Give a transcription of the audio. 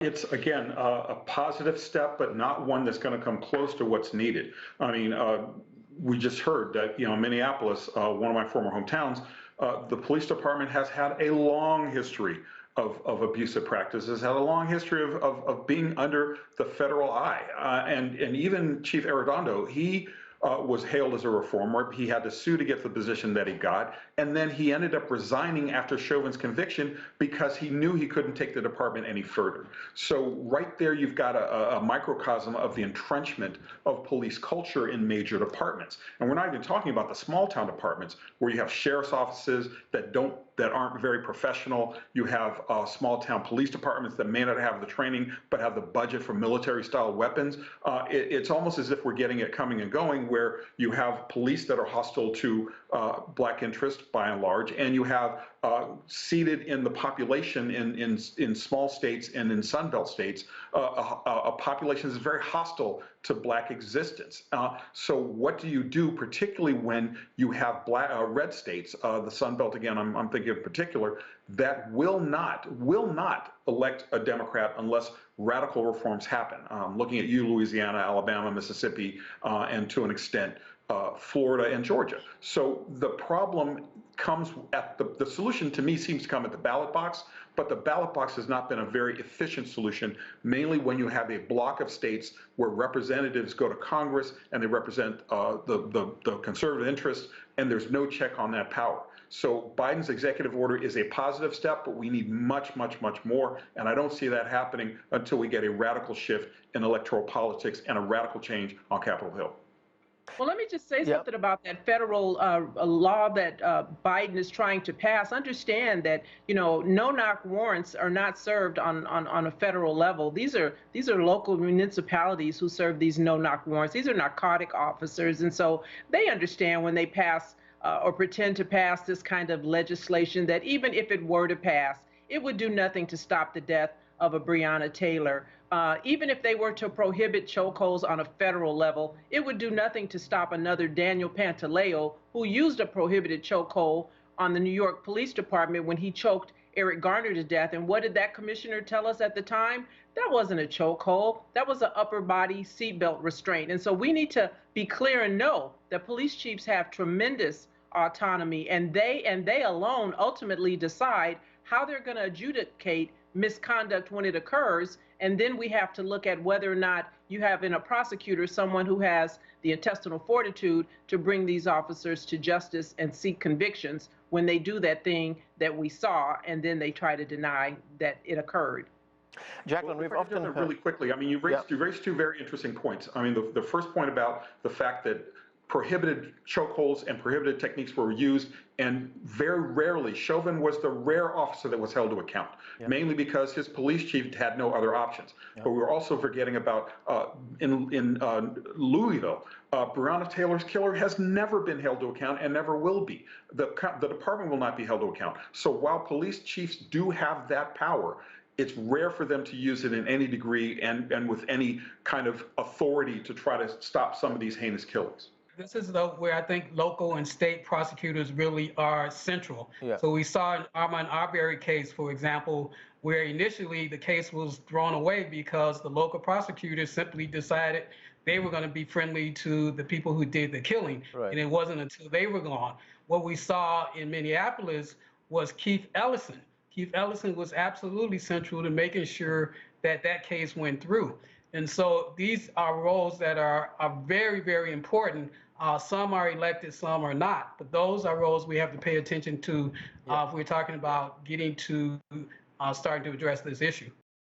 It's, again, a positive step, but not one that's going to come close to what's needed. I mean, we just heard that, Minneapolis, one of my former hometowns, the police department has had a long history of abusive practices, had a long history of being under the federal eye. And even Chief Arredondo, he was hailed as a reformer. He had to sue to get the position that he got. And then he ended up resigning after Chauvin's conviction because he knew he couldn't take the department any further. So right there, you've got a microcosm of the entrenchment of police culture in major departments. And we're not even talking about the small town departments where you have sheriff's offices that aren't very professional. You have small town police departments that may not have the training but have the budget for military style weapons. It's almost as if we're getting it coming and going, where you have police that are hostile to black interests by and large, and you have seated in the population in small states and in Sunbelt states, a population that's very hostile to black existence. So what do you do, particularly when you have red states, the Sunbelt again, I'm thinking in particular, that will not elect a Democrat unless radical reforms happen. Looking at you, Louisiana, Alabama, Mississippi, and to an extent, Florida and Georgia. So the problem comes at the solution to me seems to come at the ballot box, but the ballot box has not been a very efficient solution, mainly when you have a block of states where representatives go to Congress and they represent the conservative interests, and there's no check on that power. So Biden's executive order is a positive step, but we need much, much, much more. And I don't see that happening until we get a radical shift in electoral politics and a radical change on Capitol Hill. Well, let me just say something about that federal law that Biden is trying to pass. Understand that, no-knock warrants are not served on a federal level. These are local municipalities who serve these no-knock warrants. These are narcotic officers. And so they understand when they pass or pretend to pass this kind of legislation that even if it were to pass, it would do nothing to stop the death of a Breonna Taylor. Even if they were to prohibit chokeholds on a federal level, it would do nothing to stop another Daniel Pantaleo, who used a prohibited chokehold on the New York Police Department when he choked Eric Garner to death. And what did that commissioner tell us at the time? That wasn't a chokehold. That was an upper body seatbelt restraint. And so we need to be clear and know that police chiefs have tremendous autonomy, and they alone ultimately decide how they're going to adjudicate misconduct when it occurs. And then we have to look at whether or not you have in a prosecutor someone who has the intestinal fortitude to bring these officers to justice and seek convictions when they do that thing that we saw, and then they try to deny that it occurred. Jacqueline, we've often heard... Really quickly, I mean, you raised two very interesting points. I mean, the first point about the fact that prohibited chokeholds and prohibited techniques were used, and very rarely, Chauvin was the rare officer that was held to account, mainly because his police chief had no other options. But we were also forgetting about, in Louisville, Breonna Taylor's killer has never been held to account and never will be. The department will not be held to account. So while police chiefs do have that power, it's rare for them to use it in any degree and with any kind of authority to try to stop some of these heinous killings. This is where I think local and state prosecutors really are central. So we saw in Armand Arbery case, for example, where initially the case was thrown away because the local prosecutors simply decided they were going to be friendly to the people who did the killing. And it wasn't until they were gone. What we saw in Minneapolis was Keith Ellison. Keith Ellison was absolutely central to making sure that that case went through. And so these are roles that are very, very important. Some are elected, some are not. But those are roles we have to pay attention to if we're talking about getting to starting to address this issue.